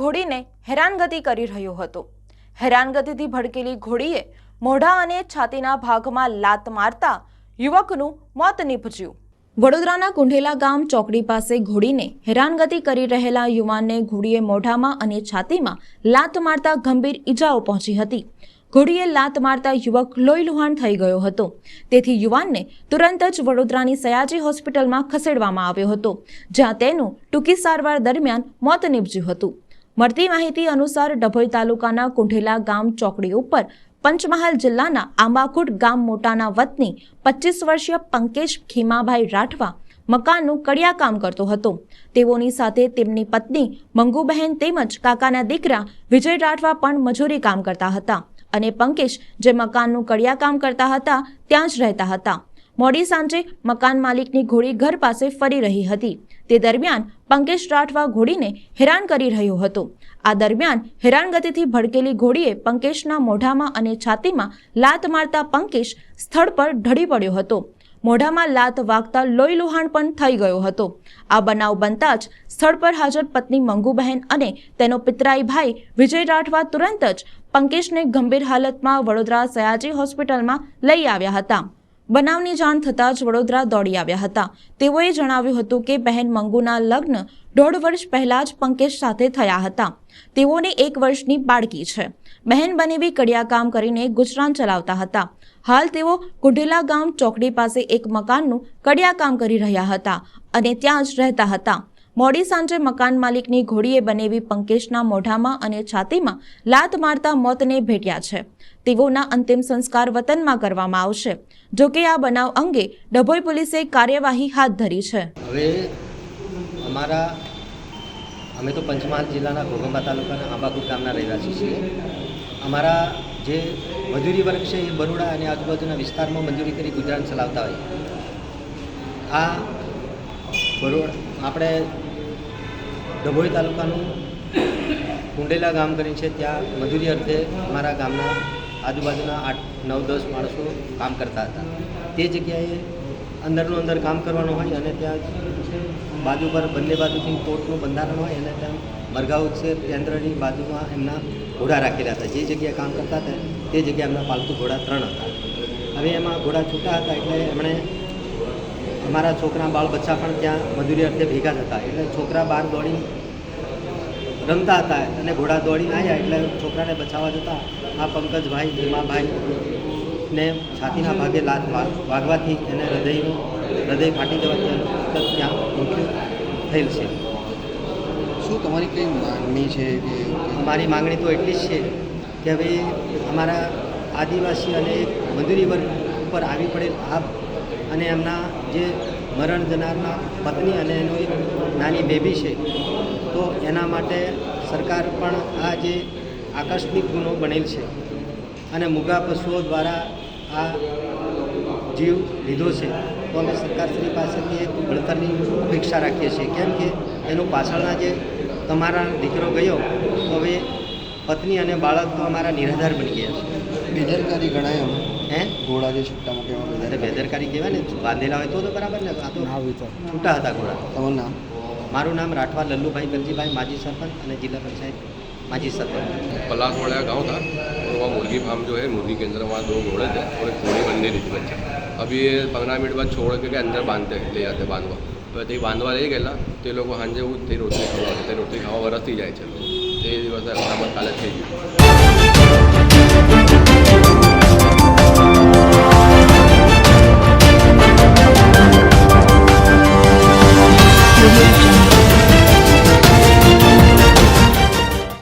ઘોડીને હેરાનગતિ કરી રહ્યો હતો। હેરાનગતિથી ભડકેલી ઘોડીએ મોઢા અને છાતીના ભાગમાં લાત મારતા યુવકનું મોત નીપજ્યું। વડોદરાના કુંઢેલા ગામ ચોકડી પાસે ઘોડીને હેરાનગતિ કરી રહેલા યુવાનને ઘોડીએ મોઢામાં અને છાતીમાં લાત મારતા ગંભીર ઈજાઓ પહોંચી હતી। ઘોડીએ લાત મારતા યુવક લોહીલુહાણ થઈ ગયો હતો, તેથી યુવાનને તુરંત જ વડોદરાની સયાજી હોસ્પિટલમાં ખસેડવામાં આવ્યો હતો, જ્યાં તેનું ટૂંકી સારવાર દરમિયાન મોત નીપજ્યું હતું। મળતી માહિતી અનુસાર ડભોઈ તાલુકાના કુંઢેલા ગામ ચોકડી ઉપર પંચમહાલ જિલ્લાના આંબાકુટ ગામ મોટાના વતની 25 વર્ષીય પંકેશ ખીમાભાઈ રાઠવા મકાનનું કડિયા કામ કરતો હતો। તેઓની સાથે તેમની પત્ની મંગુબહેન તેમજ કાકાના દીકરા વિજય રાઠવા પણ મજૂરી કામ કરતા હતા અને પંકેશ જે મકાનનું કડિયા કામ કરતા હતા ત્યાં જ રહેતા હતા। મોડી સાંજે મકાન માલિકની ઘોડી ઘર પાસે ફરી રહી હતી। તે દરમિયાન પંકેશ રાઠવા ઘોડીને હેરાન કરી રહ્યો હતો। આ દરમિયાન હેરાનગતિથી ભડકેલી ઘોડીએ પંકેશના મોઢામાં અને છાતીમાં લાત મારતા પંકેશ સ્થળ પર ઢળી પડ્યો હતો। મોઢામાં લાત વાગતા લોહીલુહાણ પણ થઈ ગયો હતો। આ બનાવ બનતા જ સ્થળ પર હાજર પત્ની મંગુબહેન અને તેનો પિતરાઈ ભાઈ વિજય રાઠવા તુરંત જ પંકેશને ગંભીર હાલતમાં વડોદરા સયાજી હોસ્પિટલમાં લઈ આવ્યા હતા। બનાવની જાણ થતાં જ વડોદરા દોડી આવ્યા હતા। તેઓએ જણાવ્યું હતું કે બહેન મંગુના લગ્ન 1.5 વર્ષ પહેલા જ પંકેશ સાથે થયા હતા। તેઓને 1 વર્ષની બાળકી છે। બહેન બનેવી કડિયા કામ કરીને ગુજરાન ચલાવતા હતા। હાલ તેઓ કુંઢેલા ગામ ચોકડી પાસે એક મકાનનું કડિયા કામ કરી રહ્યા હતા અને ત્યાં જ રહેતા હતા। મોડી સાંજે મકાન માલિકની ઘોડીએ બનેવી પંકેશના મોઢામાં અને છાતીમાં લાત મારતા મોતને ભેટ્યા છે। તેઓના અંતિમ સંસ્કાર વતનમાં કરવામાં આવશે। જોકે આ બનાવ અંગે ડભોઈ પોલીસે કાર્યવાહી હાથ ધરી છે। હવે અમે તો પંચમહાલ જિલ્લાના ઘોઘંબા તાલુકાના આંબાકુટ ગામના રહેવાસી છીએ। અમારા જે મજૂરી વર્ગ છે એ બરોડા અને આજુબાજુના વિસ્તારમાં મજૂરી કરી ગુજરાન ચલાવતા હોય। આ બરોડા આપણે ડભોઈ તાલુકાનું કુંઢેલા ગામ કરીને છે, ત્યાં મજૂરી અર્થે અમારા ગામના આજુબાજુના 8, 9, 10 માણસો કામ કરતા હતા। તે જગ્યાએ અંદરનું અંદર કામ કરવાનું હોય અને ત્યાં બાજુ પર બંને બાજુથી કોર્ટનું બંધારણ હોય અને ત્યાં મરઘા ઉછેર કેન્દ્રની બાજુમાં એમના ઘોડા રાખેલા હતા। જે જગ્યાએ કામ કરતા હતા તે જગ્યાએ એમના પાલતુ ઘોડા 3 હતા। હવે એમાં ઘોડા છૂટા હતા એટલે એમણે અમારા છોકરા બાળ બચ્ચા પણ ત્યાં મજૂરી અર્થે ભેગા થતા, એટલે છોકરા બહાર દોડી રમતા હતા અને ઘોડા દોડીને આવ્યા એટલે છોકરાને બચાવવા જતાં આ પંકજભાઈ ભીમાભાઈને છાતીના ભાગે લાત વાગવાથી એને હૃદય ફાટી જવાથી એનું ત્યાં મૃત્યુ થયેલ છે। શું તમારી કંઈ માંગણી છે? અમારી માંગણી તો એટલી જ છે કે હવે અમારા આદિવાસી અને મજૂરી વર્ગ ઉપર આવી પડેલ આપ અને એમના જે મરણ જનારના પત્ની અને એનો એક નાની બેબી છે, તો એના માટે સરકાર પણ આ જે આકસ્મિક ગુનો બનેલ છે અને મૂગા પશુઓ દ્વારા આ જીવ લીધો છે, તો અમે સરકારશ્રી પાસેથી એક વળતરની અપેક્ષા રાખીએ છીએ। કેમ કે એનું પાછળના જે તમારા દીકરો ગયો તો હવે પત્ની અને બાળક તો અમારા નિરાધાર બની ગયા છે। બેદરકારી ગણાય હે ઘોડા જે છૂટા મૂકે બેદરકારી કહેવાય ને, બાંધેલા હોય તો બરાબર ને, આ તો છૂટા હતા ઘોડા। તમારું નામ? મારું નામ राठवा लल्लूभाई गंजीभाई, माजी सरपंच और जिला पंचायत माजी सरपंच। पलासवाड़ा गांव था और वहाँ मुर्गी फार्म जो है, मुर्गी के अंदर वहाँ 2 घोड़े थे और एक घोड़ी बनने रही थी बच्चा। अभी ये 15 मिनट बाद छोड़ के अंदर बांधते ले जाते बांधवा, तो बांधवा लई गયેલા તે લોકો સાંજે ઉઠી રોટલી ખાવા વરસથી જાય છે। તે દિવસે અકસ્માત કાલે થઈ ગયું।